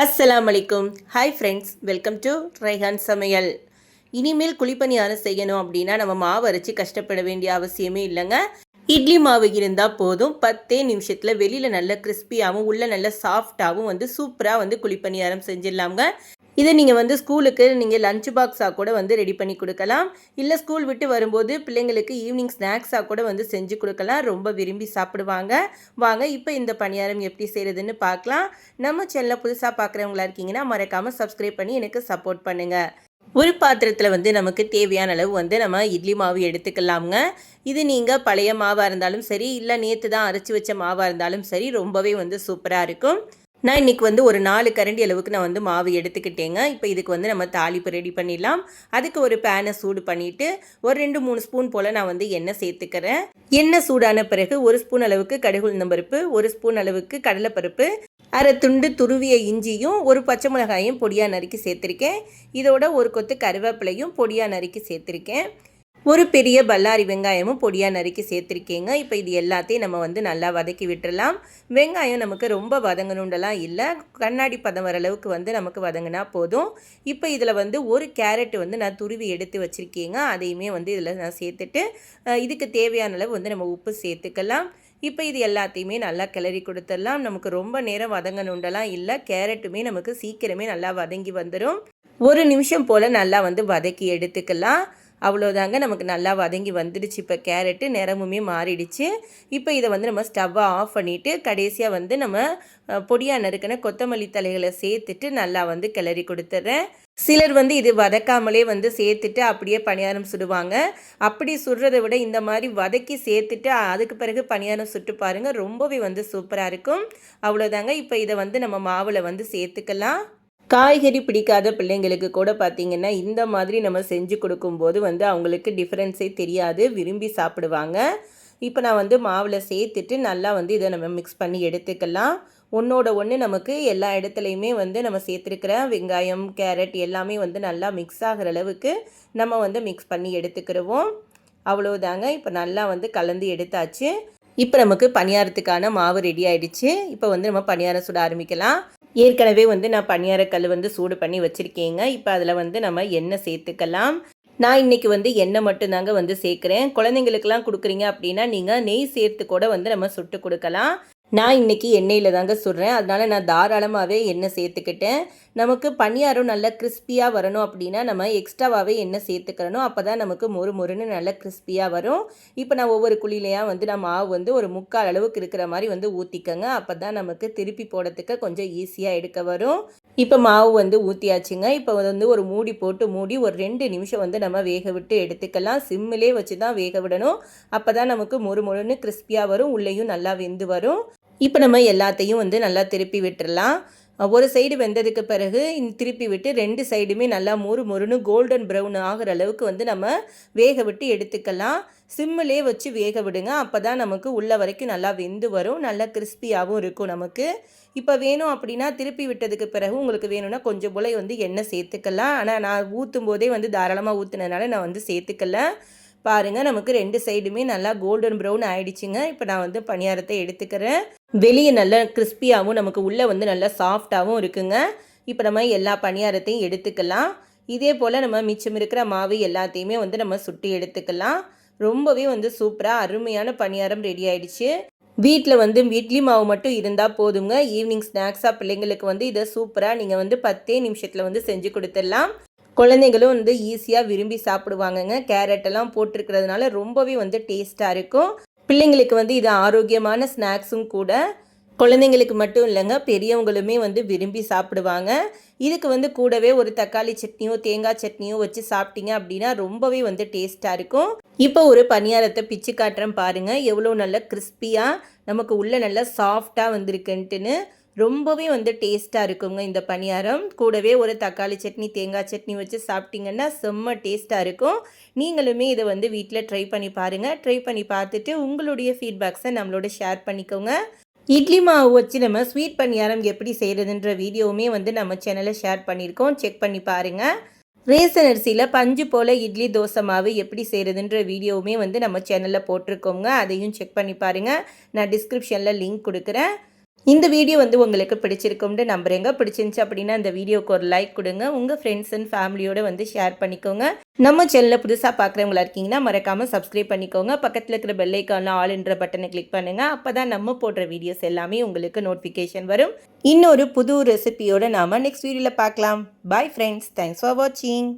அஸ்ஸலாமு அலைக்கும். Hi friends, welcome to Raihan சமையல். இனிமேல் குழிப்பணியாரம் செய்யணும் அப்படின்னா நம்ம மாவு அரைச்சி கஷ்டப்பட வேண்டிய அவசியமே இல்லைங்க. இட்லி மாவு இருந்தால் போதும், 10 நிமிஷத்தில் வெளியில் நல்ல கிறிஸ்பியாகவும் உள்ள நல்ல சாஃப்டாகவும் சூப்பராக குழிப்பணியாரம் செஞ்சிடலாங்க. இதை நீங்கள் ஸ்கூலுக்கு நீங்கள் லஞ்ச் பாக்ஸாக கூட ரெடி பண்ணி கொடுக்கலாம். இல்லை ஸ்கூல் விட்டு வரும்போது பிள்ளைங்களுக்கு ஈவினிங் ஸ்நாக்ஸாக கூட செஞ்சு கொடுக்கலாம். ரொம்ப விரும்பி சாப்பிடுவாங்க. வாங்க இப்போ இந்த பணியாரம் எப்படி செய்கிறதுன்னு பார்க்கலாம். நம்ம சேனலில் புதுசாக பார்க்குறவங்களா இருக்கீங்கன்னா மறக்காமல் சப்ஸ்கிரைப் பண்ணி எனக்கு சப்போர்ட் பண்ணுங்கள். ஒரு பாத்திரத்தில் நமக்கு தேவையான அளவு நம்ம இட்லி மாவு எடுத்துக்கலாமுங்க. இது நீங்கள் பழைய மாவாக இருந்தாலும் சரி, இல்லை நேற்று தான் அரைச்சி வச்ச மாவாக இருந்தாலும் சரி, ரொம்பவே சூப்பராக இருக்கும். நான் இன்றைக்கி ஒரு 4 கரண்டி அளவுக்கு நான் மாவு எடுத்துக்கிட்டேங்க. இப்போ இதுக்கு நம்ம தாளிப்பு ரெடி பண்ணிடலாம். அதுக்கு ஒரு பேனை சூடு பண்ணிவிட்டு ஒரு 2-3 ஸ்பூன் போல் நான் எண்ணெய் சேர்த்துக்கிறேன். எண்ணெய் சூடான பிறகு 1 ஸ்பூன் அளவுக்கு கடுகு உளுந்தம்பருப்பு, 1 ஸ்பூன் அளவுக்கு கடலைப்பருப்பு, அரை துண்டு துருவிய இஞ்சியும் ஒரு பச்சை மிளகாயும் பொடியாக நறுக்கி சேர்த்துருக்கேன். இதோட ஒரு கொத்து கருவேப்பிலையும் பொடியாக நறுக்கி சேர்த்துருக்கேன். ஒரு பெரிய பல்லாரி வெங்காயமும் பொடியாக நறுக்கி சேர்த்துருக்கேங்க. இப்போ இது எல்லாத்தையும் நம்ம நல்லா வதக்கி விட்டுடலாம். வெங்காயம் நமக்கு ரொம்ப வதங்கணுண்டெல்லாம் இல்லை, கண்ணாடி பதம் வர அளவுக்கு நமக்கு வதங்கினா போதும். இப்போ இதில் ஒரு கேரட் நான் துருவி எடுத்து வச்சுருக்கேங்க. அதையுமே இதில் நான் சேர்த்துட்டு இதுக்கு தேவையான அளவு நம்ம உப்பு சேர்த்துக்கலாம். இப்போ இது எல்லாத்தையுமே நல்லா கிளறி கொடுத்துடலாம். நமக்கு ரொம்ப நேரம் வதங்கணுண்டெல்லாம் இல்லை, கேரட்டுமே நமக்கு சீக்கிரமே நல்லா வதங்கி வந்துடும். 1 நிமிஷம் போல் நல்லா வதக்கி எடுத்துக்கலாம். அவ்வளோதாங்க, நமக்கு நல்லா வதங்கி வந்துடுச்சு. இப்போ கேரட்டு நிறமுமே மாறிடுச்சு. இப்போ இதை நம்ம ஸ்டவ்வை ஆஃப் பண்ணிவிட்டு கடைசியாக நம்ம பொடியாக நறுக்கின கொத்தமல்லி தலைகளை சேர்த்துட்டு நல்லா கிளறி கொடுத்துட்றேன். சிலர் இது வதக்காமலே சேர்த்துட்டு அப்படியே பணியாரம் சுடுவாங்க. அப்படி சுடுறதை விட இந்த மாதிரி வதக்கி சேர்த்துட்டு அதுக்கு பிறகு பணியாரம் சுட்டு பாருங்கள், ரொம்பவே சூப்பராக இருக்கும். அவ்வளோதாங்க, இப்போ இதை நம்ம மாவில் சேர்த்துக்கலாம். காய்கறி பிடிக்காத பிள்ளைங்களுக்கு கூட பார்த்திங்கன்னா இந்த மாதிரி நம்ம செஞ்சு கொடுக்கும்போது அவங்களுக்கு டிஃப்ரென்ஸே தெரியாது, விரும்பி சாப்பிடுவாங்க. இப்போ நான் மாவில் சேர்த்துட்டு நல்லா இதை நம்ம மிக்ஸ் பண்ணி எடுத்துக்கலாம். ஒன்றோட ஒன்று நமக்கு எல்லா இடத்துலையுமே நம்ம சேர்த்துருக்கிற வெங்காயம் கேரட் எல்லாமே நல்லா மிக்ஸ் ஆகிற அளவுக்கு நம்ம மிக்ஸ் பண்ணி எடுத்துக்கிடுவோம். அவ்வளோதாங்க, இப்போ நல்லா கலந்து எடுத்தாச்சு. இப்போ நமக்கு பணியாரத்துக்கான மாவு ரெடி ஆகிடுச்சு. இப்போ நம்ம பணியாரம் சுட ஆரம்பிக்கலாம். ஏற்கனவே நான் பணியாரக்கல் சூடு பண்ணி வச்சுருக்கேங்க. இப்போ அதில் நம்ம எண்ணெய் சேர்த்துக்கலாம். நான் இன்றைக்கி எண்ணெய் மட்டும்தாங்க சேர்க்குறேன். குழந்தைங்களுக்கெல்லாம் கொடுக்குறீங்க அப்படின்னா நீங்கள் நெய் சேர்த்து கூட நம்ம சுட்டு கொடுக்கலாம். நான் இன்றைக்கி எண்ணெயில் தாங்க சுடுறேன், அதனால் நான் தாராளமாகவே எண்ணெய் சேர்த்துக்கிட்டேன். நமக்கு பணியாரம் நல்லா கிறிஸ்பியாக வரணும் அப்படின்னா நம்ம எக்ஸ்ட்ராவாகவே எண்ணெய் சேர்த்துக்கிறணும். அப்போ தான் நமக்கு மொறுன்னு நல்லா கிறிஸ்பியாக வரும். இப்போ நான் ஒவ்வொரு குழியிலையாக நான் மாவு ஒரு 3/4 அளவுக்கு இருக்கிற மாதிரி ஊற்றிக்கங்க. அப்போ தான் நமக்கு திருப்பி போடுறதுக்கு கொஞ்சம் ஈஸியாக எடுக்க வரும். இப்போ மாவு ஊற்றியாச்சுங்க. இப்போ ஒரு மூடி போட்டு மூடி ஒரு 2 நிமிஷம் நம்ம வேக விட்டு எடுத்துக்கலாம். சிம்மிலே வச்சு தான் வேக விடணும். அப்போ தான் நமக்கு மொறுன்னு கிறிஸ்பியாக வரும், உள்ளேயும் நல்லா வெந்து வரும். இப்போ நம்ம எல்லாத்தையும் நல்லா திருப்பி விட்டுடலாம். ஒரு சைடு வெந்ததுக்கு பிறகு திருப்பி விட்டு 2 சைடுமே நல்லா மொறுன்னு கோல்டன் ப்ரௌன் ஆகிற அளவுக்கு நம்ம வேக விட்டு எடுத்துக்கலாம். சிம்மிலே வச்சு வேக விடுங்க. அப்போ தான் நமக்கு உள்ள வரைக்கும் நல்லா வெந்து வரும், நல்லா கிறிஸ்பியாகவும் இருக்கும் நமக்கு. இப்போ வேணும் அப்படின்னா திருப்பி விட்டதுக்கு பிறகு உங்களுக்கு வேணும்னா கொஞ்சம் போல் எண்ணெய் சேர்த்துக்கலாம். ஆனால் நான் ஊற்றும் போதே தாராளமாக ஊற்றுனதுனால நான் சேர்த்துக்கல. பாருங்கள், நமக்கு 2 சைடுமே நல்லா கோல்டன் ப்ரௌன் ஆகிடுச்சிங்க. இப்போ நான் பணியாரத்தை எடுத்துக்கிறேன். வெளியே நல்லா கிறிஸ்பியாகவும் நமக்கு உள்ளே நல்லா சாஃப்டாகவும் இருக்குங்க. இப்போ நம்ம எல்லா பணியாரத்தையும் எடுத்துக்கலாம். இதே போல் நம்ம மிச்சம் இருக்கிற மாவு எல்லாத்தையுமே நம்ம சுட்டி எடுத்துக்கலாம். ரொம்பவே சூப்பராக அருமையான பணியாரம் ரெடி ஆகிடுச்சு. வீட்டில் இட்லி மாவு மட்டும் இருந்தால் போதுங்க. ஈவினிங் ஸ்நாக்ஸாக பிள்ளைங்களுக்கு இதை சூப்பராக நீங்கள் 10 நிமிஷத்தில் செஞ்சு கொடுத்துடலாம். குழந்தைங்களும் ஈஸியாக விரும்பி சாப்பிடுவாங்கங்க. கேரட்டெல்லாம் போட்டிருக்கிறதுனால ரொம்பவே டேஸ்ட்டாக இருக்கும். பிள்ளைங்களுக்கு இது ஆரோக்கியமான ஸ்நாக்ஸும் கூட. குழந்தைங்களுக்கு மட்டும் இல்லைங்க, பெரியவங்களுமே விரும்பி சாப்பிடுவாங்க. இதுக்கு கூடவே ஒரு தக்காளி சட்னியோ தேங்காய் சட்னியோ வச்சு சாப்பிட்டீங்க அப்படின்னா ரொம்பவே டேஸ்ட்டாக இருக்கும். இப்போ ஒரு பணியாரத்தை பிச்சு காட்டுறேன் பாருங்கள், எவ்வளோ நல்லா கிறிஸ்பியாக நமக்கு உள்ளே நல்லா சாஃப்டாக வந்திருக்குன்ட்டுன்னு. ரொம்பவே டேஸ்ட்டாக இருக்குங்க இந்த பணியாரம். கூடவே ஒரு தக்காளி சட்னி தேங்காய் சட்னி வச்சு சாப்பிட்டிங்கன்னா செம்ம டேஸ்ட்டாக இருக்கும். நீங்களுமே இதை வீட்டில் ட்ரை பண்ணி பாருங்கள். ட்ரை பண்ணி பார்த்துட்டு உங்களுடைய ஃபீட்பேக்ஸை நம்மளோட ஷேர் பண்ணிக்கோங்க. இட்லி மாவு வச்சு நம்ம ஸ்வீட் பணியாரம் எப்படி செய்கிறதுன்ற வீடியோவுமே நம்ம சேனலில் ஷேர் பண்ணியிருக்கோம், செக் பண்ணி பாருங்கள். ரேசன் அரிசியில் பஞ்சு போல் இட்லி தோசை மாவு எப்படி செய்கிறதுன்ற வீடியோவுமே நம்ம சேனலில் போட்டிருக்கோங்க, அதையும் செக் பண்ணி பாருங்கள். நான் டிஸ்கிரிப்ஷனில் லிங்க் கொடுக்குறேன். இந்த வீடியோ உங்களுக்கு பிடிச்சிருக்கும்னு நம்புறேங்க. பிடிச்சிருந்துச்சு அப்படின்னா இந்த வீடியோக்கு ஒரு லைக் கொடுங்க. உங்கள் ஃப்ரெண்ட்ஸ் அண்ட் ஃபேமிலியோட ஷேர் பண்ணிக்கோங்க. நம்ம சேனலில் புதுசாக பார்க்குறவங்களா இருக்கீங்கன்னா மறக்காமல் சப்ஸ்கிரைப் பண்ணிக்கோங்க. பக்கத்தில் இருக்கிற பெல் ஐக்கானில் ஆல் என்ற பட்டனை கிளிக் பண்ணுங்கள். அப்போ தான் நம்ம போடுற வீடியோஸ் எல்லாமே உங்களுக்கு நோட்டிஃபிகேஷன் வரும். இன்னொரு புது ரெசிபியோட நாம் நெக்ஸ்ட் வீடியோவில் பார்க்கலாம். Bye friends. தேங்க்ஸ் ஃபார் வாட்சிங்.